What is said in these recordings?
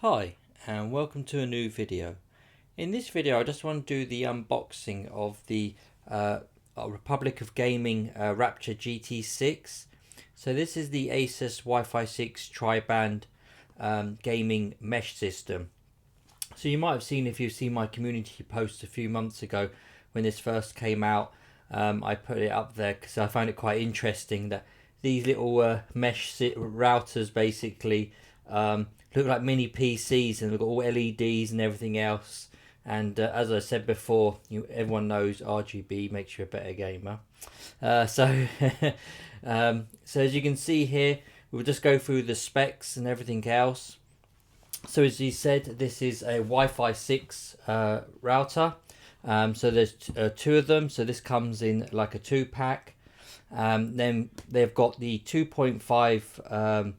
Hi and welcome to a new video. In this video I just want to do the unboxing of the Republic of Gaming Rapture GT6. So this is the ASUS Wi-Fi 6 tri-band gaming mesh system. So you might have seen, if you've seen my community post a few months ago when this first came out, I put it up there because I found it quite interesting that these little mesh routers basically look like mini PCs, and they've got all LEDs and everything else. And as I said before, everyone knows RGB makes you a better gamer. So as you can see here, we'll just go through the specs and everything else. So as you said, this is a Wi-Fi 6 router. So there's two of them. So this comes in like a 2-pack. Then they've got the 2.5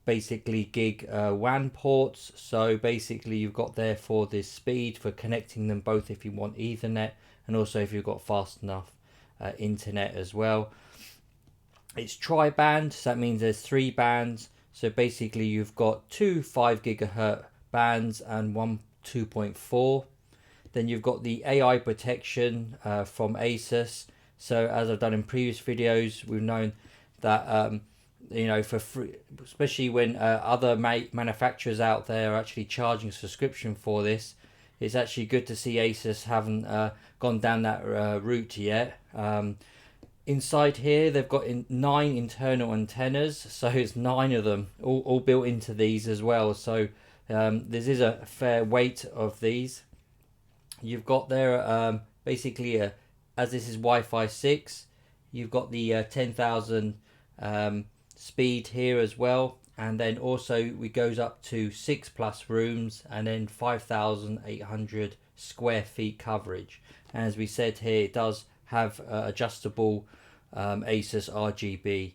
basically gig WAN ports. So basically you've got there for this speed for connecting them both if you want Ethernet, and also if you've got fast enough internet as well. It's tri-band, so that means there's 3 bands. So basically you've got 2 5 gigahertz bands and one 2.4. Then you've got the AI protection from ASUS. So as I've done in previous videos, we've known that for free, especially when other manufacturers out there are actually charging a subscription for this, it's actually good to see ASUS haven't gone down that route yet. Inside here they've got 9 internal antennas, so it's 9 of them all built into these as well. So this is a fair weight of these. You've got there basically as this is Wi-Fi 6, you've got the 10,000 speed here as well, and then also it goes up to 6+ rooms and then 5,800 square feet coverage. And as we said here, it does have adjustable ASUS RGB.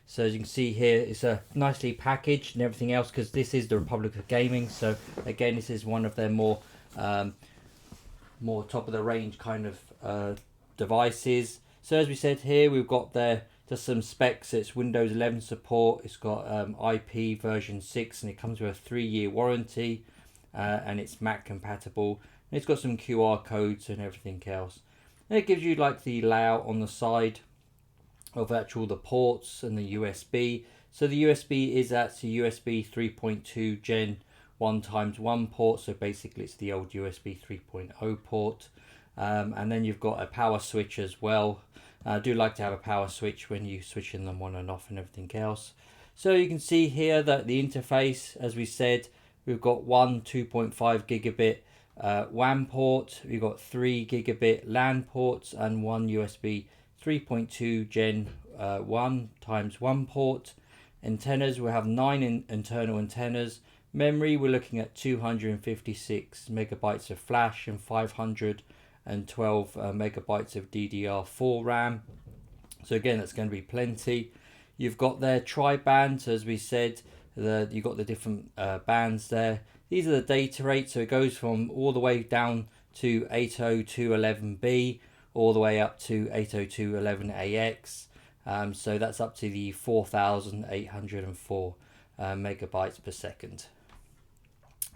So as you can see here, it's nicely packaged and everything else, because this is the Republic of Gaming. So again, this is one of their more top of the range kind of devices. So as we said here, we've got there just some specs. It's Windows 11 support, it's got IP version 6, and it comes with a 3-year warranty, and it's Mac compatible, and it's got some QR codes and everything else. And it gives you like the layout on the side of the ports and the USB. So the USB is actually USB 3.2 Gen 1x1 port, so basically it's the old USB 3.0 port. And then you've got a power switch as well. I do like to have a power switch when you switching them on and off and everything else. So you can see here that the interface, as we said, we've got one 2.5 gigabit WAN port, we've got 3 gigabit LAN ports, and one USB 3.2 Gen 1x1 port. Antennas, we have 9 internal antennas. Memory, we're looking at 256 megabytes of flash and 512 megabytes of DDR4 RAM. So again, that's going to be plenty. You've got their tri-band, as we said, you've got the different bands there. These are the data rates, so it goes from all the way down to 802.11b all the way up to 802.11ax. So that's up to the 4,804 megabytes per second.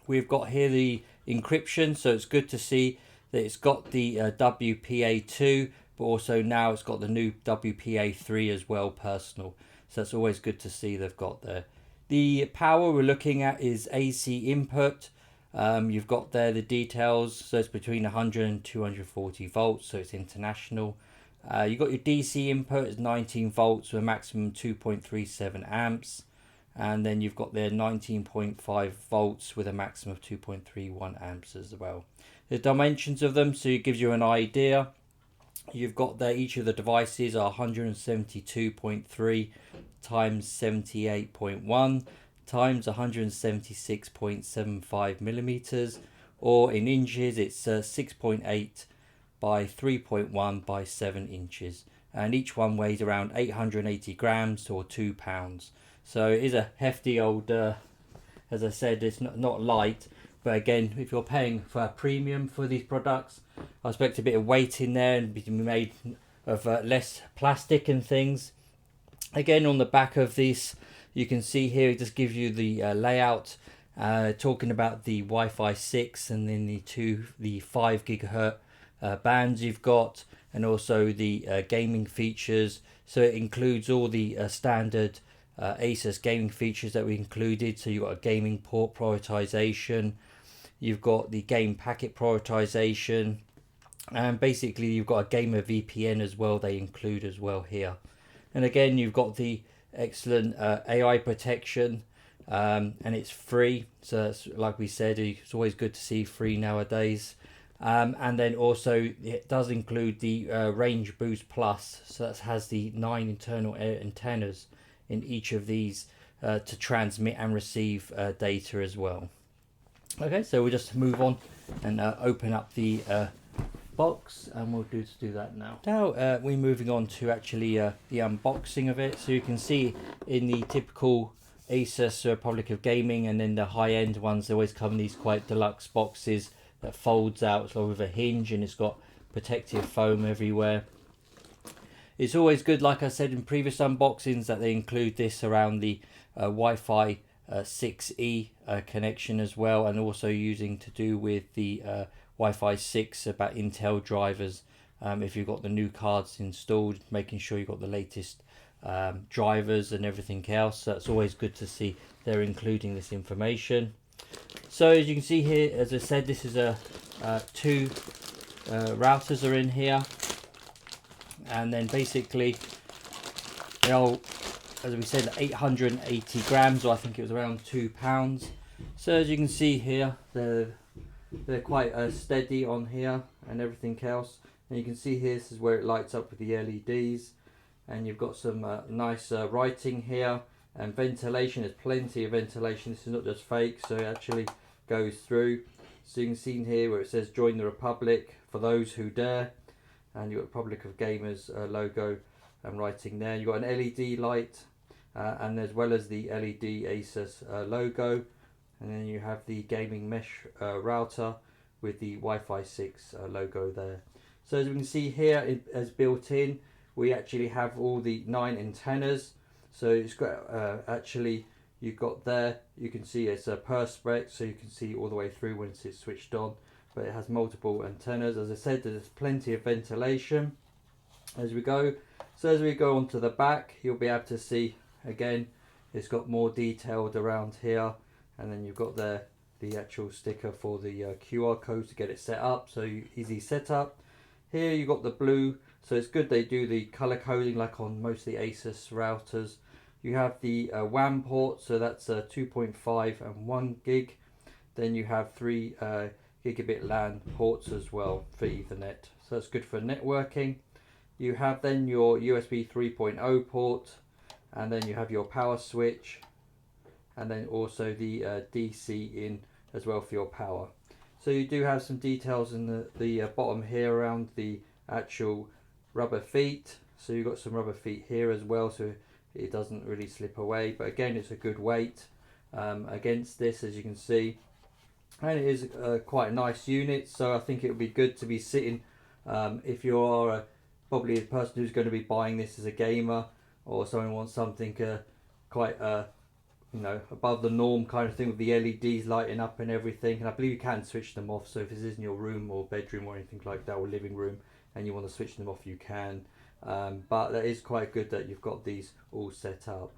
We've got here the encryption, so it's good to see that it's got the WPA2, but also now it's got the new WPA3 as well, personal. So that's always good to see they've got there. The power we're looking at is AC input. You've got there the details, so it's between 100 and 240 volts, so it's international. You've got your DC input, it's 19 volts with a maximum 2.37 amps. And then you've got there 19.5 volts with a maximum of 2.31 amps as well. The dimensions of them, so it gives you an idea. You've got there each of the devices are 172.3 times 78.1 times 176.75 millimeters, or in inches it's 6.8 by 3.1 by 7 inches, and each one weighs around 880 grams or 2 pounds. So it is a hefty old, as I said, it's not light. But again, if you're paying for a premium for these products, I expect a bit of weight in there and be made of less plastic and things. Again, on the back of this, you can see here it just gives you the layout talking about the Wi-Fi 6 and then the 5 gigahertz bands you've got, and also the gaming features. So it includes all the standard ASUS gaming features that we included. So you've got a gaming port prioritization, you've got the game packet prioritization, and basically you've got a gamer VPN as well, they include as well here. And again, you've got the excellent AI protection, and it's free. So that's, like we said, it's always good to see free nowadays. And then also it does include the Range Boost Plus. So that has the 9 internal antennas in each of these to transmit and receive data as well. Okay, so we'll just move on and open up the box, and we'll do that now. Now we're moving on to actually the unboxing of it. So you can see in the typical ASUS Republic of Gaming, and then the high-end ones, they always come in these quite deluxe boxes that folds out with a hinge, and it's got protective foam everywhere. It's always good, like I said in previous unboxings, that they include this around the Wi-Fi 6E connection as well, and also using to do with the Wi-Fi 6 about Intel drivers. If you've got the new cards installed, making sure you've got the latest drivers and everything else. So it's always good to see they're including this information. So as you can see here, as I said, this is two routers are in here, and then basically they are, as we said, 880 grams, or I think it was around £2. So as you can see here, they're quite steady on here and everything else. And you can see here, this is where it lights up with the LEDs, and you've got some nice writing here, and ventilation. There's plenty of ventilation. This is not just fake, so it actually goes through. So you can see here where it says "Join the Republic for those who dare," and you've got Republic of Gamers logo and writing there. You've got an LED light, and as well as the LED ASUS logo, and then you have the gaming mesh router with the Wi-Fi 6 logo there. So as we can see here, as built in, we actually have all the 9 antennas. So it's got actually, you've got there, you can see it's a perspex, so you can see all the way through when it's switched on, but it has multiple antennas. As I said, there's plenty of ventilation as we go. So as we go onto the back, you'll be able to see again, it's got more detailed around here, and then you've got there the actual sticker for the QR code to get it set up, so easy setup. Here you've got the blue, so it's good they do the color coding like on most of the ASUS routers. You have the WAN port, so that's 2.5 and 1 gig. Then you have 3 gigabit LAN ports as well for Ethernet, so that's good for networking. You have then your USB 3.0 port, and then you have your power switch, and then also the DC in as well for your power. So you do have some details in the bottom here around the actual rubber feet. So you've got some rubber feet here as well, so it doesn't really slip away. But again, it's a good weight against this, as you can see. And it is quite a nice unit, so I think it would be good to be sitting if you are probably a person who's going to be buying this as a gamer, or someone wants something quite you know, above the norm kind of thing, with the LEDs lighting up and everything. And I believe you can switch them off, so if this is in your room or bedroom or anything like that, or living room, and you want to switch them off, you can. But that is quite good that you've got these all set up.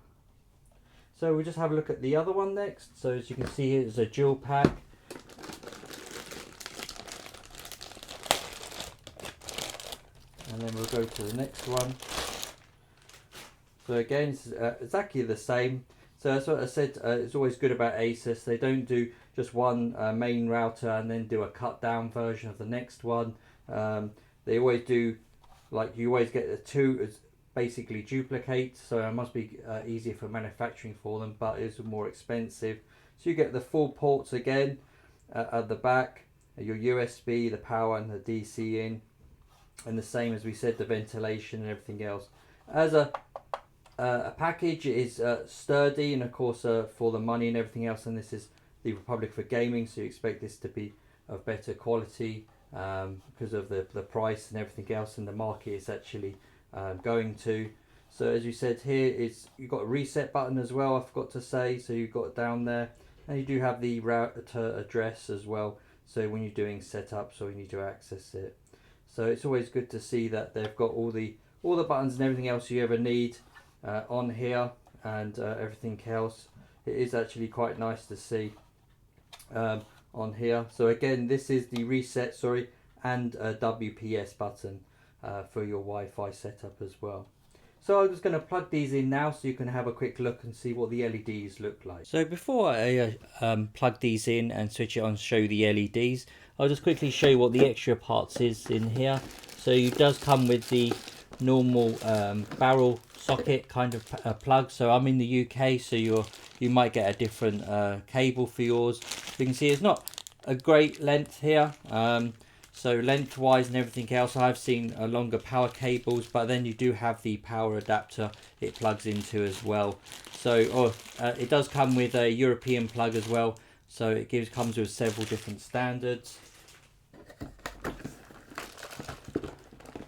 So we'll just have a look at the other one next. So as you can see here, it's a dual pack. And then we'll go to the next one. So again, it's exactly the same. So that's what I said, it's always good about ASUS. They don't do just one main router and then do a cut down version of the next one. They always do, like, you always get the two as basically duplicate, so it must be easier for manufacturing for them, but it's more expensive. So you get the full ports again at the back, your USB, the power and the DC in, and the same as we said, the ventilation and everything else. As a package, it is sturdy, and of course for the money and everything else, and this is the Republic for Gaming, so you expect this to be of better quality because of the price and everything else, and the market is actually going to. So as you said here, you've got a reset button as well, I forgot to say, so you've got down there, And you do have the router address as well, so when you're doing setups or you need to access it. So it's always good to see that they've got all the buttons and everything else you ever need on here, and everything else. It is actually quite nice to see on here. So again, this is the reset, and a WPS button for your Wi-Fi setup as well. So I'm just going to plug these in now so you can have a quick look and see what the LEDs look like. So before I plug these in and switch it on, show you the LEDs, I'll just quickly show you what the extra parts is in here. So it does come with the normal barrel socket kind of plug. So I'm in the UK, so you might get a different cable for yours. You can see it's not a great length here. So lengthwise and everything else, I've seen longer power cables, but then you do have the power adapter it plugs into as well. So it does come with a European plug as well. So it comes with several different standards.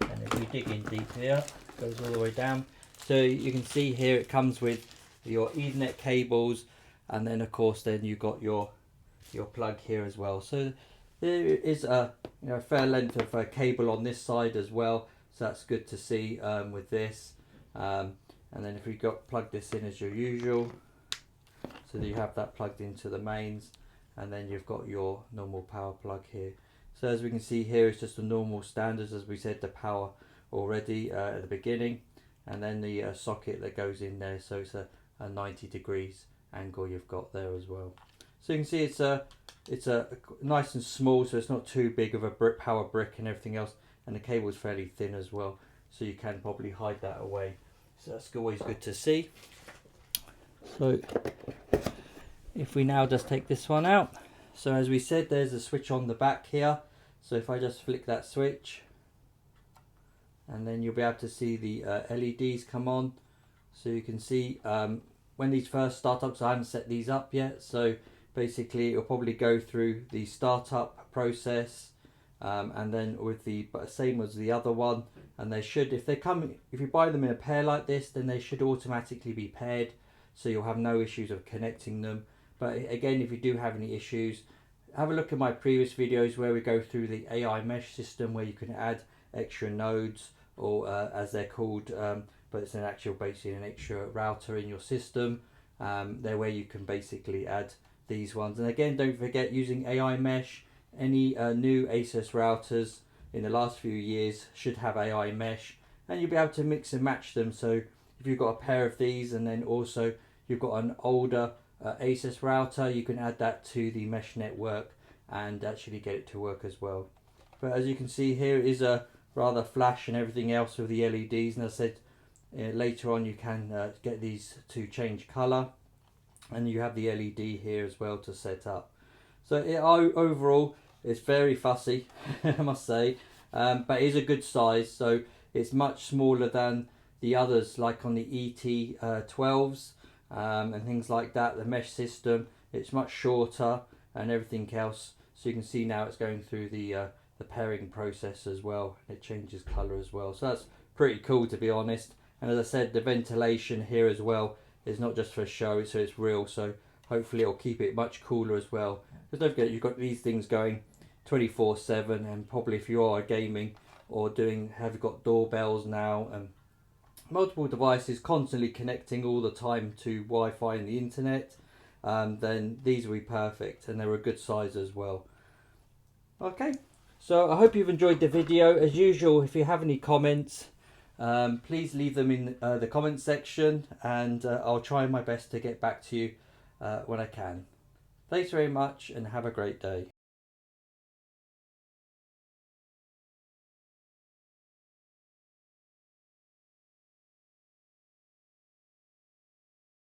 And if we dig in deep here, it goes all the way down. So you can see here it comes with your Ethernet cables, and then of course then you've got your plug here as well. So there is a fair length of cable on this side as well, so that's good to see with this. And then if we plug this in as your usual, so that you have that plugged into the mains, and then you've got your normal power plug here. So as we can see here, it's just the normal standards, as we said, the power already at the beginning, and then the socket that goes in there. So it's a 90 degrees angle you've got there as well. So you can see it's a nice and small, so it's not too big of a power brick and everything else, and the cable is fairly thin as well, so you can probably hide that away. So that's always good to see. So if we now just take this one out, so as we said, there's a switch on the back here. So if I just flick that switch, and then you'll be able to see the LEDs come on. So you can see when these first start up, so I haven't set these up yet, so basically it'll probably go through the startup process, and then with the same as the other one, and they should, if you buy them in a pair like this, then they should automatically be paired, so you'll have no issues of connecting them. But again, if you do have any issues, have a look at my previous videos where we go through the AI mesh system, where you can add extra nodes, or as they're called, but it's basically an extra router in your system. There where you can basically add these ones. And again, don't forget, using AI mesh, any new ASUS routers in the last few years should have AI mesh, and you'll be able to mix and match them. So if you've got a pair of these, and then also you've got an older ASUS router, you can add that to the mesh network and actually get it to work as well. But as you can see here, it is a rather flash and everything else with the LEDs, and as I said, later on you can get these to change colour, and you have the LED here as well to set up. So overall it's very fussy, I must say, but it is a good size. So it's much smaller than the others, like on the ET12s and things like that, the mesh system. It's much shorter and everything else. So you can see now it's going through the pairing process as well. It changes colour as well, so that's pretty cool, to be honest. And as I said, the ventilation here as well is not just for show, so it's real, so hopefully it'll keep it much cooler as well. Because don't forget, you've got these things going 24/7, and probably if you are gaming or have got doorbells now and multiple devices constantly connecting all the time to Wi-Fi and the internet, then these will be perfect, and they're a good size as well. Okay, so I hope you've enjoyed the video. As usual, if you have any comments, please leave them in the comment section, and I'll try my best to get back to you when I can. Thanks very much, and have a great day.